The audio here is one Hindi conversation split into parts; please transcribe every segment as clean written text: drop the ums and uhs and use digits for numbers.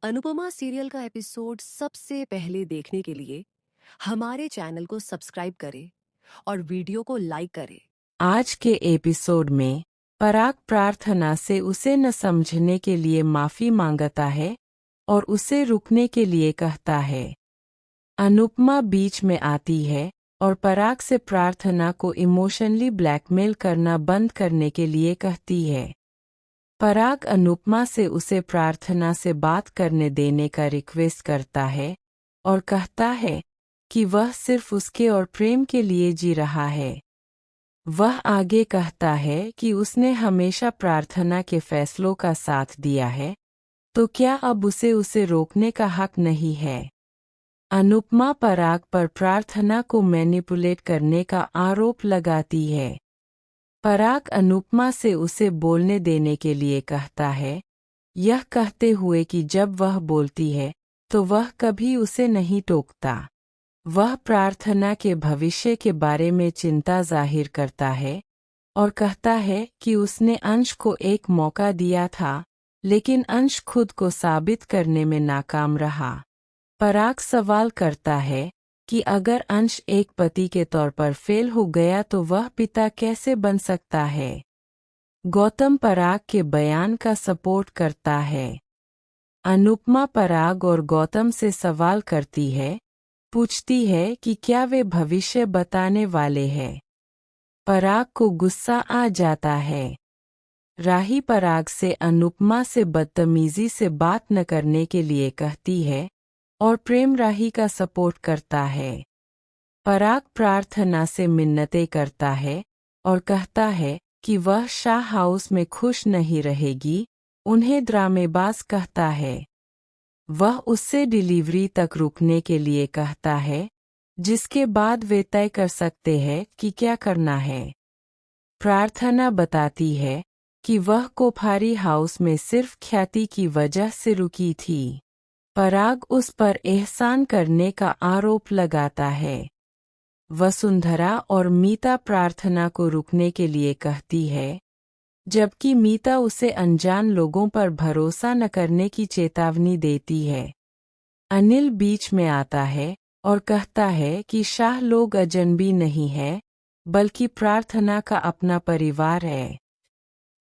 अनुपमा सीरियल का एपिसोड सबसे पहले देखने के लिए हमारे चैनल को सब्सक्राइब करें और वीडियो को लाइक करें। आज के एपिसोड में पराग प्रार्थना से उसे न समझने के लिए माफी मांगता है और उसे रुकने के लिए कहता है। अनुपमा बीच में आती है और पराग से प्रार्थना को इमोशनली ब्लैकमेल करना बंद करने के लिए कहती है। पराग अनुपमा से उसे प्रार्थना से बात करने देने का रिक्वेस्ट करता है और कहता है कि वह सिर्फ उसके और प्रेम के लिए जी रहा है। वह आगे कहता है कि उसने हमेशा प्रार्थना के फैसलों का साथ दिया है, तो क्या अब उसे रोकने का हक नहीं है। अनुपमा पराग पर प्रार्थना को मैनिपुलेट करने का आरोप लगाती है। पराग अनुपमा से उसे बोलने देने के लिए कहता है, यह कहते हुए कि जब वह बोलती है तो वह कभी उसे नहीं टोकता। वह प्रार्थना के भविष्य के बारे में चिंता जाहिर करता है और कहता है कि उसने अंश को एक मौका दिया था, लेकिन अंश खुद को साबित करने में नाकाम रहा। पराग सवाल करता है कि अगर अंश एक पति के तौर पर फेल हो गया तो वह पिता कैसे बन सकता है। गौतम पराग के बयान का सपोर्ट करता है। अनुपमा पराग और गौतम से सवाल करती है, पूछती है कि क्या वे भविष्य बताने वाले हैं। पराग को गुस्सा आ जाता है। राही पराग से अनुपमा से बदतमीजी से बात न करने के लिए कहती है और प्रेम राही का सपोर्ट करता है। पराग प्रार्थना से मिन्नतें करता है और कहता है कि वह शाह हाउस में खुश नहीं रहेगी। उन्हें ड्रामेबाज कहता है। वह उससे डिलीवरी तक रुकने के लिए कहता है, जिसके बाद वे तय कर सकते हैं कि क्या करना है। प्रार्थना बताती है कि वह कोफारी हाउस में सिर्फ ख्याति की वजह से रुकी थी। पराग उस पर एहसान करने का आरोप लगाता है। वसुंधरा और मीता प्रार्थना को रुकने के लिए कहती है, जबकि मीता उसे अनजान लोगों पर भरोसा न करने की चेतावनी देती है। अनिल बीच में आता है और कहता है कि शाह लोग अजनबी नहीं है, बल्कि प्रार्थना का अपना परिवार है।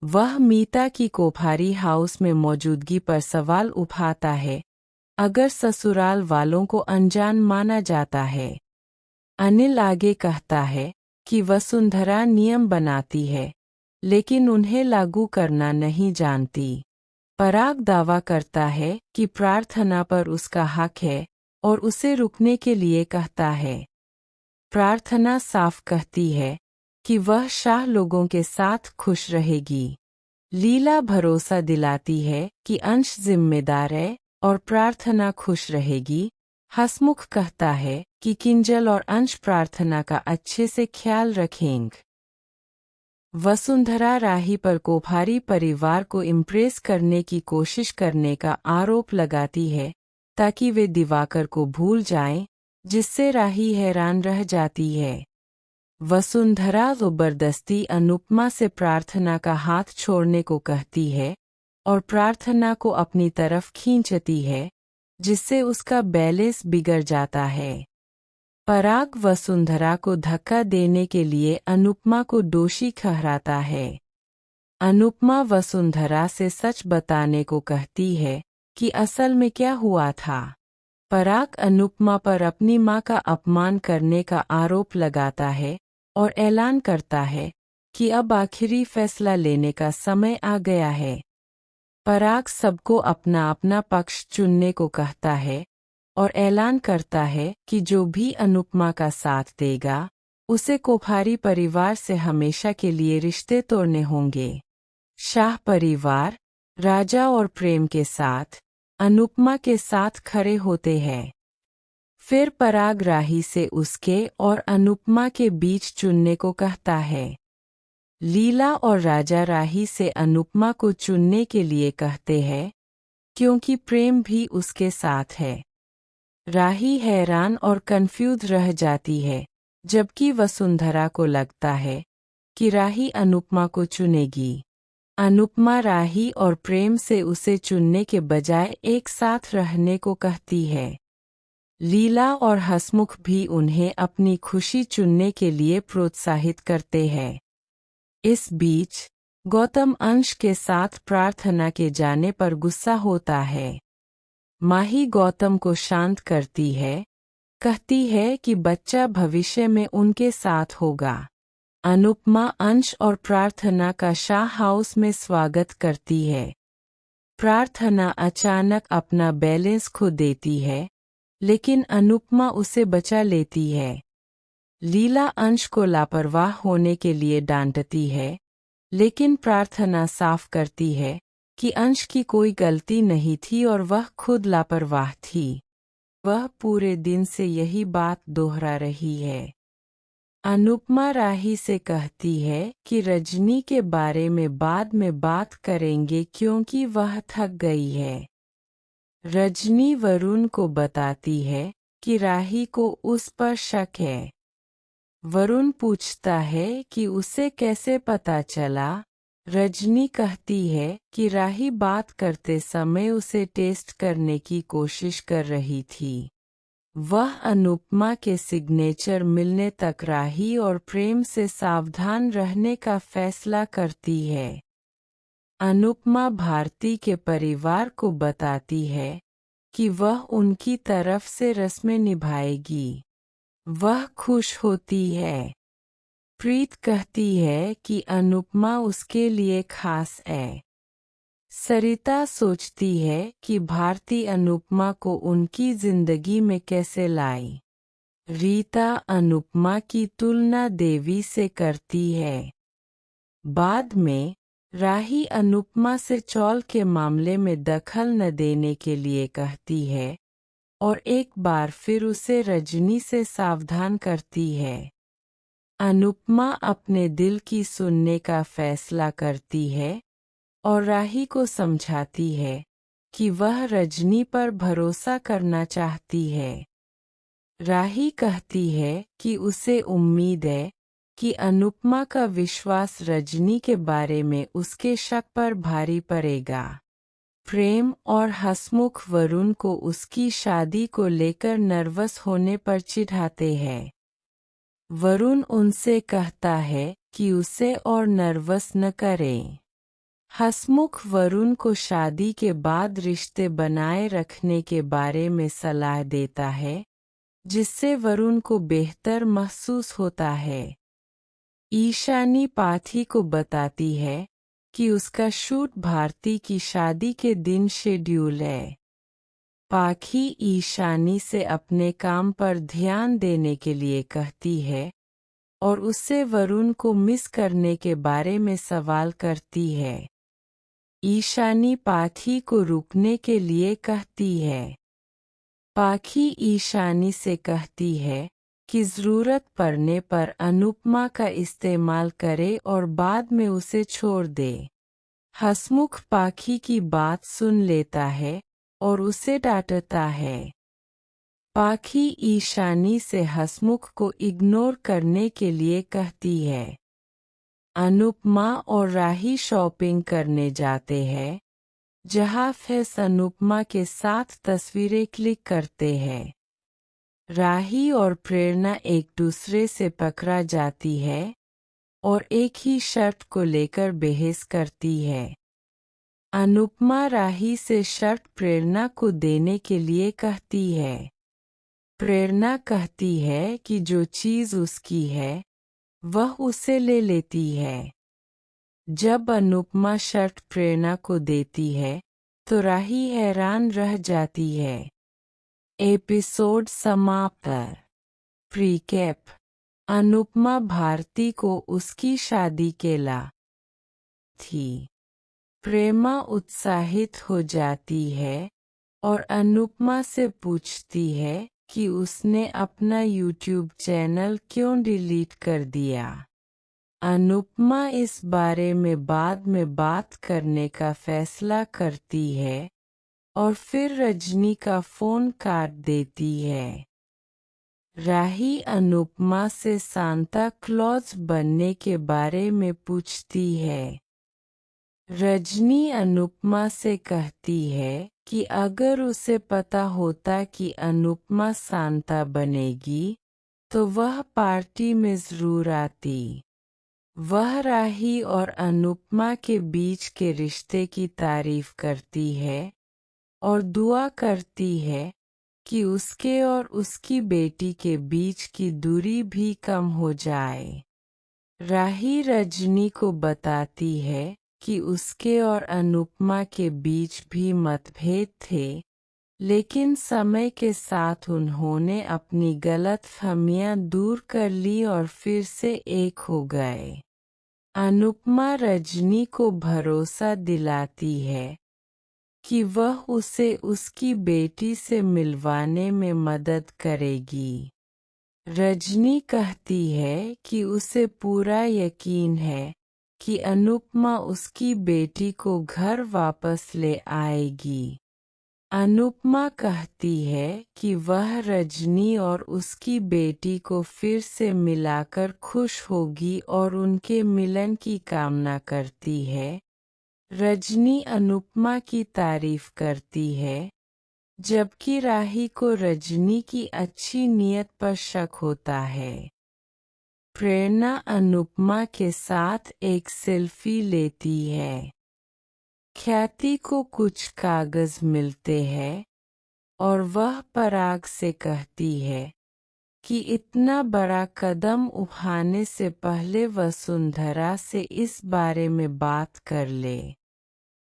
वह मीता की कोफारी हाउस में मौजूदगी पर सवाल उठाता है, अगर ससुराल वालों को अनजान माना जाता है। अनिल आगे कहता है कि वसुंधरा नियम बनाती है, लेकिन उन्हें लागू करना नहीं जानती। पराग दावा करता है कि प्रार्थना पर उसका हक है और उसे रुकने के लिए कहता है। प्रार्थना साफ कहती है कि वह शाह लोगों के साथ खुश रहेगी। लीला भरोसा दिलाती है कि अंश जिम्मेदार है और प्रार्थना खुश रहेगी। हसमुख कहता है कि किंजल और अंश प्रार्थना का अच्छे से ख्याल रखेंगे। वसुंधरा राही पर कोफारी परिवार को इम्प्रेस करने की कोशिश करने का आरोप लगाती है, ताकि वे दिवाकर को भूल जाएं, जिससे राही हैरान रह जाती है। वसुंधरा ज़बरदस्ती अनुपमा से प्रार्थना का हाथ छोड़ने को कहती है और प्रार्थना को अपनी तरफ खींचती है, जिससे उसका बैलेंस बिगड़ जाता है। पराग वसुंधरा को धक्का देने के लिए अनुपमा को दोषी ठहराता है। अनुपमा वसुंधरा से सच बताने को कहती है कि असल में क्या हुआ था। पराग अनुपमा पर अपनी मां का अपमान करने का आरोप लगाता है और ऐलान करता है कि अब आखिरी फैसला लेने का समय आ गया है। पराग सबको अपना अपना पक्ष चुनने को कहता है और ऐलान करता है कि जो भी अनुपमा का साथ देगा, उसे कोफारी परिवार से हमेशा के लिए रिश्ते तोड़ने होंगे। शाह परिवार राजा और प्रेम के साथ अनुपमा के साथ खड़े होते हैं। फिर पराग राही से उसके और अनुपमा के बीच चुनने को कहता है। लीला और राजा राही से अनुपमा को चुनने के लिए कहते हैं, क्योंकि प्रेम भी उसके साथ है। राही हैरान और कंफ्यूज रह जाती है, जबकि वसुंधरा को लगता है कि राही अनुपमा को चुनेगी। अनुपमा राही और प्रेम से उसे चुनने के बजाय एक साथ रहने को कहती है। लीला और हसमुख भी उन्हें अपनी खुशी चुनने के लिए प्रोत्साहित करते हैं। इस बीच गौतम अंश के साथ प्रार्थना के जाने पर गुस्सा होता है। माही गौतम को शांत करती है, कहती है कि बच्चा भविष्य में उनके साथ होगा। अनुपमा अंश और प्रार्थना का शाह हाउस में स्वागत करती है। प्रार्थना अचानक अपना बैलेंस खो देती है, लेकिन अनुपमा उसे बचा लेती है। लीला अंश को लापरवाह होने के लिए डांटती है, लेकिन प्रार्थना साफ करती है कि अंश की कोई गलती नहीं थी और वह खुद लापरवाह थी। वह पूरे दिन से यही बात दोहरा रही है। अनुपमा राही से कहती है कि रजनी के बारे में बाद में बात करेंगे क्योंकि वह थक गई है। रजनी वरुण को बताती है कि राही को उस पर शक है। वरुण पूछता है कि उसे कैसे पता चला। रजनी कहती है कि राही बात करते समय उसे टेस्ट करने की कोशिश कर रही थी। वह अनुपमा के सिग्नेचर मिलने तक राही और प्रेम से सावधान रहने का फैसला करती है। अनुपमा भारती के परिवार को बताती है कि वह उनकी तरफ से रस्में निभाएगी। वह खुश होती है। प्रीत कहती है कि अनुपमा उसके लिए खास है। सरिता सोचती है कि भारती अनुपमा को उनकी जिंदगी में कैसे लाई। रीता अनुपमा की तुलना देवी से करती है। बाद में राही अनुपमा से चौल के मामले में दखल न देने के लिए कहती है और एक बार फिर उसे रजनी से सावधान करती है। अनुपमा अपने दिल की सुनने का फैसला करती है और राही को समझाती है कि वह रजनी पर भरोसा करना चाहती है। राही कहती है कि उसे उम्मीद है कि अनुपमा का विश्वास रजनी के बारे में उसके शक पर भारी पड़ेगा। प्रेम और हसमुख वरुण को उसकी शादी को लेकर नर्वस होने पर चिढ़ाते हैं। वरुण उनसे कहता है कि उसे और नर्वस न करें। हसमुख वरुण को शादी के बाद रिश्ते बनाए रखने के बारे में सलाह देता है, जिससे वरुण को बेहतर महसूस होता है। ईशानी पाठी को बताती है कि उसका शूट भारती की शादी के दिन शेड्यूल है। पाखी ईशानी से अपने काम पर ध्यान देने के लिए कहती है और उससे वरुण को मिस करने के बारे में सवाल करती है। ईशानी पाठी को रुकने के लिए कहती है। पाखी ईशानी से कहती है कि ज़रूरत पड़ने पर अनुपमा का इस्तेमाल करे और बाद में उसे छोड़ दे। हसमुख पाखी की बात सुन लेता है और उसे डांटता है। पाखी ईशानी से हसमुख को इग्नोर करने के लिए कहती है। अनुपमा और राही शॉपिंग करने जाते हैं, जहाँ फैस अनुपमा के साथ तस्वीरें क्लिक करते हैं। राही और प्रेरणा एक दूसरे से पकड़ा जाती है और एक ही शर्ट को लेकर बहस करती है। अनुपमा राही से शर्ट प्रेरणा को देने के लिए कहती है। प्रेरणा कहती है कि जो चीज़ उसकी है, वह उसे ले लेती है। जब अनुपमा शर्ट प्रेरणा को देती है, तो राही हैरान रह जाती है। एपिसोड समाप्त। प्रीकैप। अनुपमा भारती को उसकी शादी के ला थी। प्रेमा उत्साहित हो जाती है और अनुपमा से पूछती है कि उसने अपना यूट्यूब चैनल क्यों डिलीट कर दिया। अनुपमा इस बारे में बाद में बात करने का फैसला करती है और फिर रजनी का फ़ोन काट देती है। राही अनुपमा से सांता क्लॉज बनने के बारे में पूछती है। रजनी अनुपमा से कहती है कि अगर उसे पता होता कि अनुपमा सांता बनेगी तो वह पार्टी में जरूर आती। वह राही और अनुपमा के बीच के रिश्ते की तारीफ करती है और दुआ करती है कि उसके और उसकी बेटी के बीच की दूरी भी कम हो जाए। राही रजनी को बताती है कि उसके और अनुपमा के बीच भी मतभेद थे, लेकिन समय के साथ उन्होंने अपनी गलतफहमियां दूर कर ली और फिर से एक हो गए। अनुपमा रजनी को भरोसा दिलाती है कि वह उसे उसकी बेटी से मिलवाने में मदद करेगी। रजनी कहती है कि उसे पूरा यकीन है कि अनुपमा उसकी बेटी को घर वापस ले आएगी। अनुपमा कहती है कि वह रजनी और उसकी बेटी को फिर से मिलाकर खुश होगी और उनके मिलन की कामना करती है। रजनी अनुपमा की तारीफ करती है, जबकि राही को रजनी की अच्छी नीयत पर शक होता है। प्रेरणा अनुपमा के साथ एक सेल्फी लेती है। ख्याति को कुछ कागज मिलते हैं और वह पराग से कहती है कि इतना बड़ा कदम उठाने से पहले वसुंधरा से इस बारे में बात कर ले।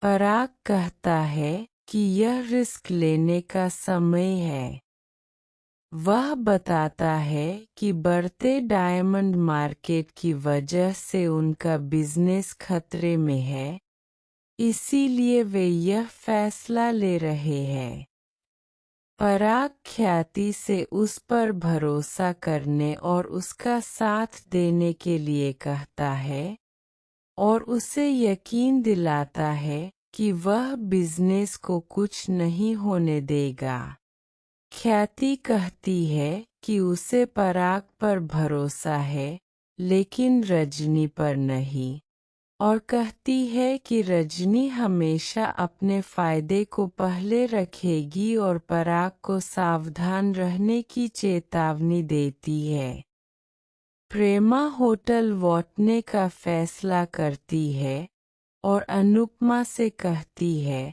पराग कहता है कि यह रिस्क लेने का समय है। वह बताता है कि बढ़ते डायमंड मार्केट की वजह से उनका बिजनेस खतरे में है, इसीलिए वे यह फैसला ले रहे हैं। पराग ख्याति से उस पर भरोसा करने और उसका साथ देने के लिए कहता है और उसे यकीन दिलाता है कि वह बिजनेस को कुछ नहीं होने देगा। ख्याति कहती है कि उसे पराग पर भरोसा है, लेकिन रजनी पर नहीं, और कहती है कि रजनी हमेशा अपने फायदे को पहले रखेगी और पराग को सावधान रहने की चेतावनी देती है। प्रेमा होटल लौटने का फैसला करती है और अनुपमा से कहती है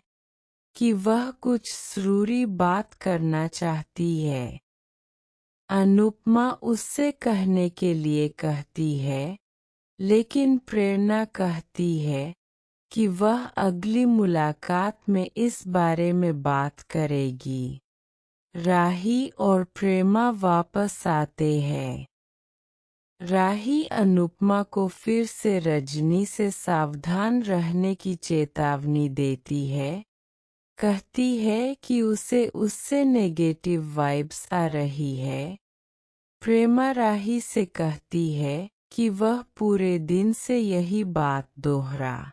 कि वह कुछ जरूरी बात करना चाहती है। अनुपमा उससे कहने के लिए कहती है, लेकिन प्रेरणा कहती है कि वह अगली मुलाकात में इस बारे में बात करेगी। राही और प्रेमा वापस आते हैं। राही अनुपमा को फिर से रजनी से सावधान रहने की चेतावनी देती है। कहती है कि उसे उससे नेगेटिव वाइब्स आ रही है। प्रेमा राही से कहती है कि वह पूरे दिन से यही बात दोहरा।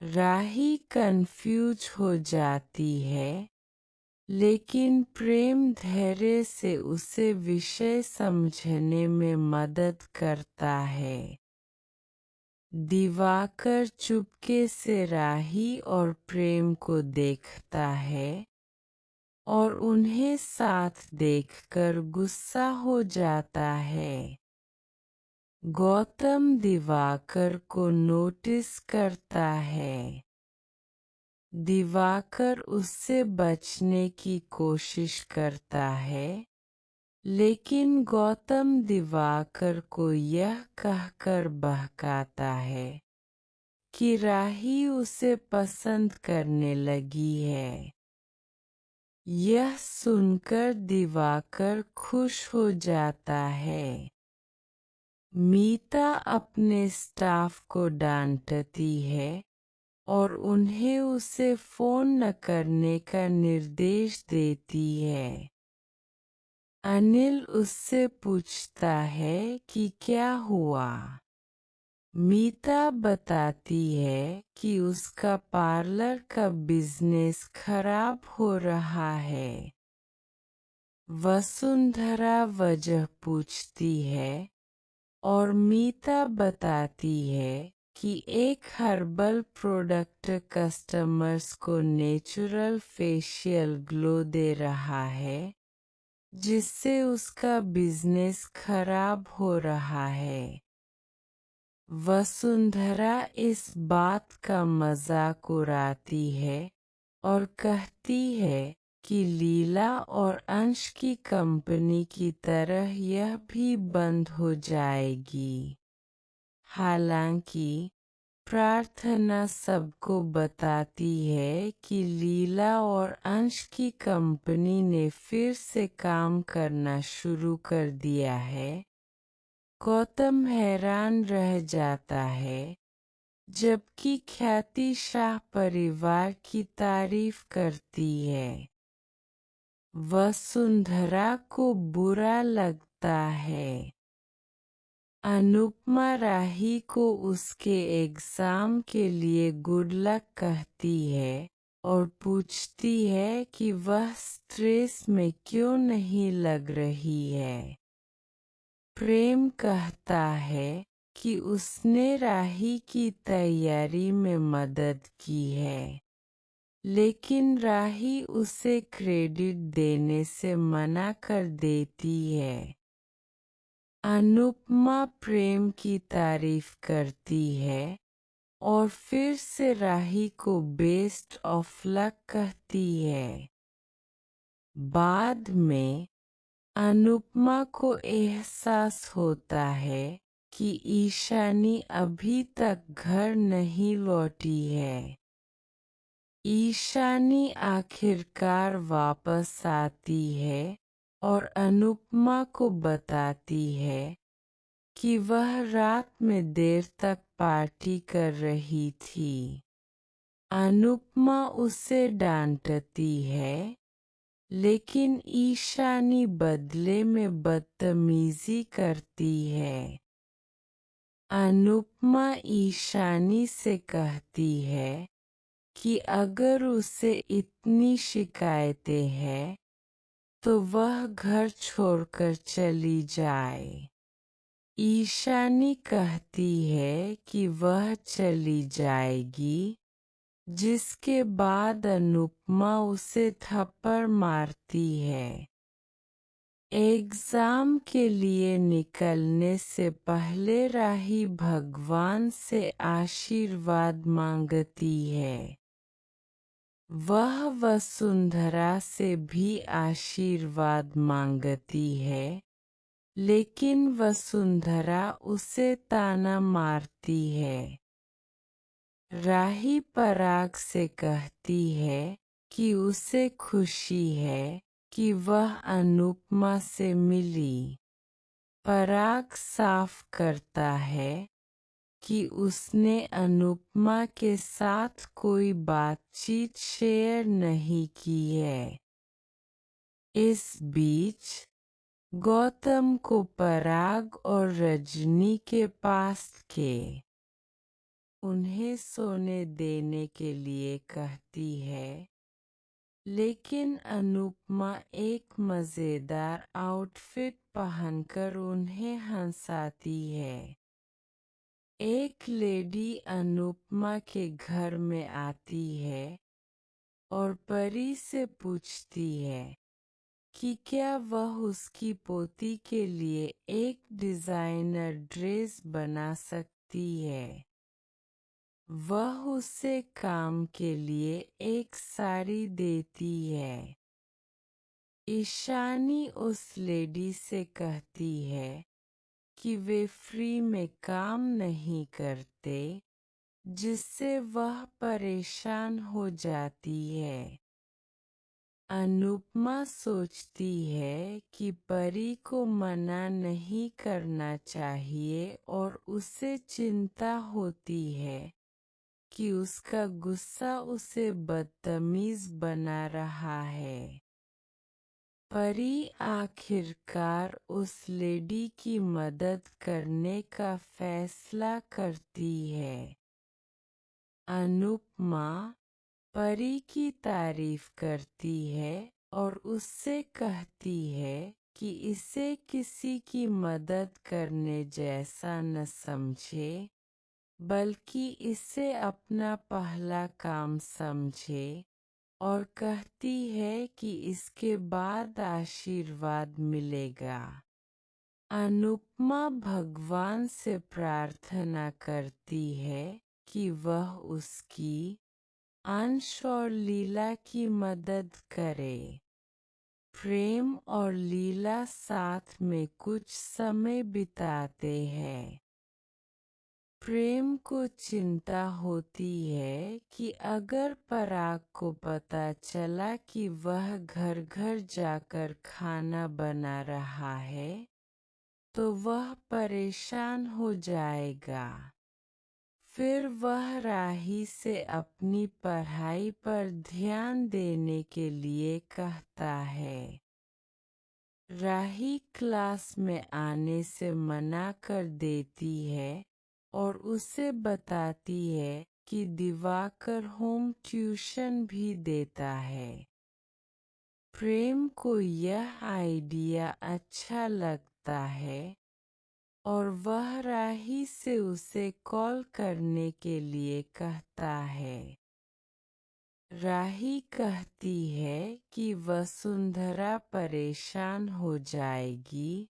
राही कंफ्यूज हो जाती है, लेकिन प्रेम धैर्य से उसे विषय समझने में मदद करता है। दिवाकर चुपके से राही और प्रेम को देखता है और उन्हें साथ देखकर गुस्सा हो जाता है। गौतम दिवाकर को नोटिस करता है। दिवाकर उससे बचने की कोशिश करता है, लेकिन गौतम दिवाकर को यह कहकर बहकाता है कि राही उसे पसंद करने लगी है। यह सुनकर दिवाकर खुश हो जाता है। मीता अपने स्टाफ को डांटती है और उन्हें उसे फोन न करने का निर्देश देती है। अनिल उससे पूछता है कि क्या हुआ। मीता बताती है कि उसका पार्लर का बिजनेस खराब हो रहा है। वसुंधरा वजह पूछती है और मीता बताती है कि एक हर्बल प्रोडक्ट कस्टमर्स को नेचुरल फेशियल ग्लो दे रहा है, जिससे उसका बिजनेस खराब हो रहा है। वसुंधरा इस बात का मजाक उड़ाती है और कहती है कि लीला और अंश की कंपनी की तरह यह भी बंद हो जाएगी। हालांकि प्रार्थना सबको बताती है कि लीला और अंश की कंपनी ने फिर से काम करना शुरू कर दिया है। गौतम हैरान रह जाता है, जबकि ख्याति शाह परिवार की तारीफ करती है। वसुंधरा को बुरा लगता है। अनुपमा राही को उसके एग्जाम के लिए गुड लक कहती है और पूछती है कि वह स्ट्रेस में क्यों नहीं लग रही है। प्रेम कहता है कि उसने राही की तैयारी में मदद की है, लेकिन राही उसे क्रेडिट देने से मना कर देती है। अनुपमा प्रेम की तारीफ करती है और फिर से राही को बेस्ट ऑफ लक कहती है। बाद में अनुपमा को एहसास होता है कि ईशानी अभी तक घर नहीं लौटी है। ईशानी आखिरकार वापस आती है और अनुपमा को बताती है कि वह रात में देर तक पार्टी कर रही थी। अनुपमा उसे डांटती है, लेकिन ईशानी बदले में बदतमीजी करती है। अनुपमा ईशानी से कहती है कि अगर उसे इतनी शिकायतें हैं, तो वह घर छोड़कर चली जाए। ईशानी कहती है कि वह चली जाएगी, जिसके बाद अनुपमा उसे थप्पड़ मारती है। एग्जाम के लिए निकलने से पहले राही भगवान से आशीर्वाद मांगती है। वह वसुंधरा से भी आशीर्वाद मांगती है, लेकिन वसुंधरा उसे ताना मारती है। राही पराग से कहती है कि उसे खुशी है कि वह अनुपमा से मिली। पराग साफ करता है कि उसने अनुपमा के साथ कोई बातचीत शेयर नहीं की है। इस बीच गौतम को पराग और रजनी के पास उन्हें सोने देने के लिए कहती है, लेकिन अनुपमा एक मजेदार आउटफिट पहनकर उन्हें हंसाती है। एक लेडी अनुपमा के घर में आती है और परी से पूछती है कि क्या वह उसकी पोती के लिए एक डिजाइनर ड्रेस बना सकती है। वह उसे काम के लिए एक साड़ी देती है। ईशानी उस लेडी से कहती है कि वे फ्री में काम नहीं करते, जिससे वह परेशान हो जाती है। अनुपमा सोचती है कि परी को मना नहीं करना चाहिए और उसे चिंता होती है कि उसका गुस्सा उसे बदतमीज बना रहा है। परी आखिरकार उस लेडी की मदद करने का फैसला करती है। अनुपमा परी की तारीफ करती है और उससे कहती है कि इसे किसी की मदद करने जैसा न समझे। बल्कि इसे अपना पहला काम समझे और कहती है कि इसके बाद आशीर्वाद मिलेगा। अनुपमा भगवान से प्रार्थना करती है कि वह उसकी अंश और लीला की मदद करे। प्रेम और लीला साथ में कुछ समय बिताते हैं। प्रेम को चिंता होती है कि अगर पराग को पता चला कि वह घर घर जाकर खाना बना रहा है तो वह परेशान हो जाएगा। फिर वह राही से अपनी पढ़ाई पर ध्यान देने के लिए कहता है। राही क्लास में आने से मना कर देती है और उसे बताती है कि दिवाकर होम ट्यूशन भी देता है। प्रेम को यह आइडिया अच्छा लगता है और वह राही से उसे कॉल करने के लिए कहता है। राही कहती है कि वसुंधरा परेशान हो जाएगी